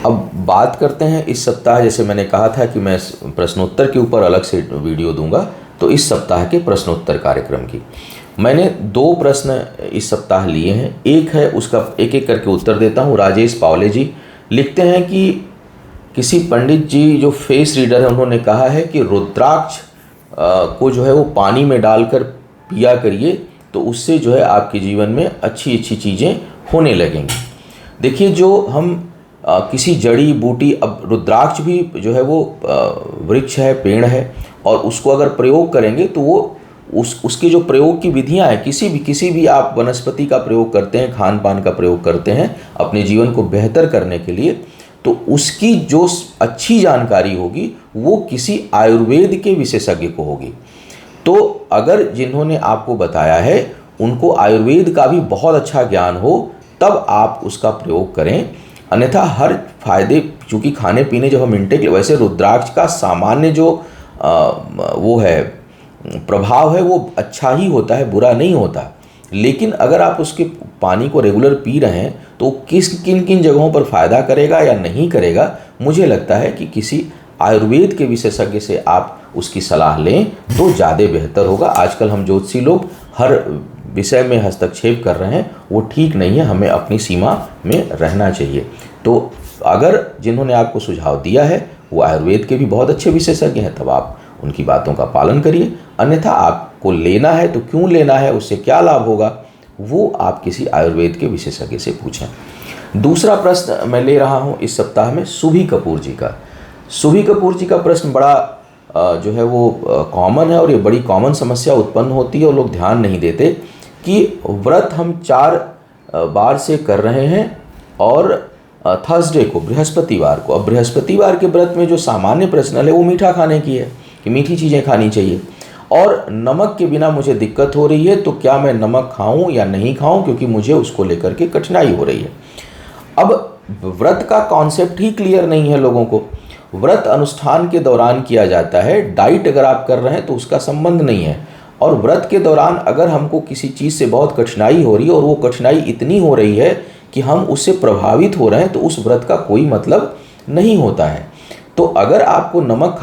अब बात करते हैं इस सप्ताह, जैसे मैंने कहा था कि मैं प्रश्नोत्तर के ऊपर अलग से वीडियो दूंगा, तो इस सप्ताह के प्रश्नोत्तर कार्यक्रम की मैंने 2 प्रश्न इस सप्ताह लिए हैं। एक है उसका एक एक करके उत्तर देता हूँ। राजेश पावले जी लिखते हैं कि किसी पंडित जी जो फेस रीडर है उन्होंने कहा है कि रुद्राक्ष को जो है वो पानी में डालकर पिया करिए, तो उससे जो है आपके जीवन में अच्छी अच्छी चीज़ें होने लगेंगी। देखिए, जो हम किसी जड़ी बूटी, अब रुद्राक्ष भी जो है वो वृक्ष है, पेड़ है, और उसको अगर प्रयोग करेंगे तो वो उसकी जो प्रयोग की विधियां हैं, किसी भी आप वनस्पति का प्रयोग करते हैं, खान पान का प्रयोग करते हैं अपने जीवन को बेहतर करने के लिए, तो उसकी जो अच्छी जानकारी होगी वो किसी आयुर्वेद के विशेषज्ञ को होगी। तो अगर जिन्होंने आपको बताया है उनको आयुर्वेद का भी बहुत अच्छा ज्ञान हो, तब आप उसका प्रयोग करें। अन्यथा हर फायदे, चूँकि खाने पीने जब हम इंटेक, वैसे रुद्राक्ष का सामान्य जो वो है प्रभाव है वो अच्छा ही होता है, बुरा नहीं होता। लेकिन अगर आप उसके पानी को रेगुलर पी रहे हैं तो किन किन जगहों पर फ़ायदा करेगा या नहीं करेगा, मुझे लगता है कि किसी आयुर्वेद के विशेषज्ञ से आप उसकी सलाह लें तो ज़्यादा बेहतर होगा। आजकल हम ज्योतिषी लोग हर विषय में हस्तक्षेप कर रहे हैं, वो ठीक नहीं है। हमें अपनी सीमा में रहना चाहिए। तो अगर जिन्होंने आपको सुझाव दिया है वो आयुर्वेद के भी बहुत अच्छे विशेषज्ञ हैं, तब आप उनकी बातों का पालन करिए। अन्यथा आपको लेना है तो क्यों लेना है, उससे क्या लाभ होगा, वो आप किसी आयुर्वेद के विशेषज्ञ से पूछें। दूसरा प्रश्न मैं ले रहा हूँ इस सप्ताह में सुभी कपूर जी का। सुभी कपूर जी का प्रश्न बड़ा जो है वो कॉमन है, और ये बड़ी कॉमन समस्या उत्पन्न होती है और लोग ध्यान नहीं देते कि व्रत हम 4 बार से कर रहे हैं, और थर्सडे को, बृहस्पतिवार को, अब बृहस्पतिवार के व्रत में जो सामान्य प्रश्न है वो मीठा खाने की है कि मीठी चीज़ें खानी चाहिए, और नमक के बिना मुझे दिक्कत हो रही है, तो क्या मैं नमक खाऊं या नहीं खाऊं, क्योंकि मुझे उसको लेकर के कठिनाई हो रही है। अब व्रत का कॉन्सेप्ट ही क्लियर नहीं है लोगों को। व्रत अनुष्ठान के दौरान किया जाता है, डाइट अगर आप कर रहे हैं तो उसका संबंध नहीं है। और व्रत के दौरान अगर हमको किसी चीज़ से बहुत कठिनाई हो रही है, और वो कठिनाई इतनी हो रही है कि हम उससे प्रभावित हो रहे हैं, तो उस व्रत का कोई मतलब नहीं होता है। तो अगर आपको नमक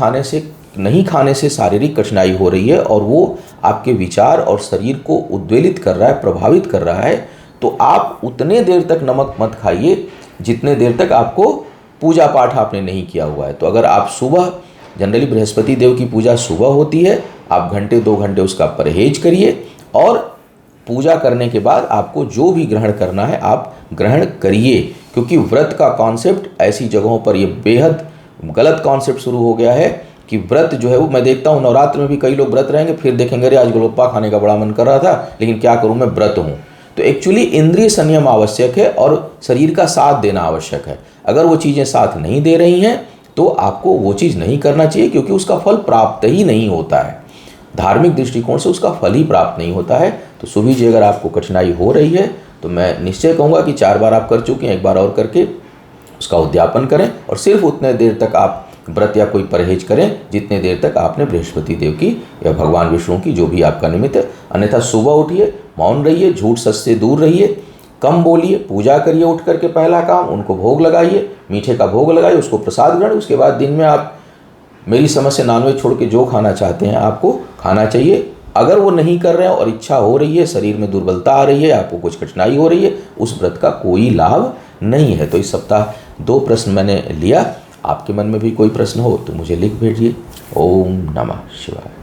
नहीं खाने से शारीरिक कठिनाई हो रही है, और वो आपके विचार और शरीर को उद्वेलित कर रहा है, प्रभावित कर रहा है, तो आप उतने देर तक नमक मत खाइए जितने देर तक आपको पूजा पाठ आपने नहीं किया हुआ है। तो अगर आप सुबह, जनरली बृहस्पति देव की पूजा सुबह होती है, आप 1-2 घंटे उसका परहेज करिए, और पूजा करने के बाद आपको जो भी ग्रहण करना है आप ग्रहण करिए। क्योंकि व्रत का कॉन्सेप्ट ऐसी जगहों पर ये बेहद गलत कॉन्सेप्ट शुरू हो गया है कि व्रत जो है वो, मैं देखता हूँ नवरात्र में भी कई लोग व्रत रहेंगे, फिर देखेंगे अरे आज गोलगप्पा खाने का बड़ा मन कर रहा था, लेकिन क्या करूँ मैं व्रत हूँ। तो एक्चुअली इंद्रिय संयम आवश्यक है और शरीर का साथ देना आवश्यक है। अगर वो चीज़ें साथ नहीं दे रही हैं तो आपको वो चीज़ नहीं करना चाहिए, क्योंकि उसका फल प्राप्त ही नहीं होता है। धार्मिक दृष्टिकोण से उसका फल ही प्राप्त नहीं होता है। तो सुभी जी, अगर आपको कठिनाई हो रही है तो मैं निश्चय कहूँगा कि 4 बार आप कर चुके हैं, 1 बार और करके उसका उद्यापन करें, और सिर्फ उतने देर तक आप व्रत या कोई परहेज करें जितने देर तक आपने बृहस्पति देव की या भगवान विष्णु की, जो भी आपका निमित्त है। अन्यथा सुबह उठिए, मौन रहिए, झूठ सच से दूर रहिए, कम बोलिए, पूजा करिए, उठ करके पहला काम उनको भोग लगाइए, मीठे का भोग लगाइए, उसको प्रसाद ग्रहण। उसके बाद दिन में आप, मेरी समझ से नॉनवेज छोड़ के जो खाना चाहते हैं आपको खाना चाहिए। अगर वो नहीं कर रहे हैं और इच्छा हो रही है, शरीर में दुर्बलता आ रही है, आपको कुछ कठिनाई हो रही है, उस व्रत का कोई लाभ नहीं है। तो इस सप्ताह 2 प्रश्न मैंने लिया। आपके मन में भी कोई प्रश्न हो तो मुझे लिख भेजिए। ओम नमः शिवाय।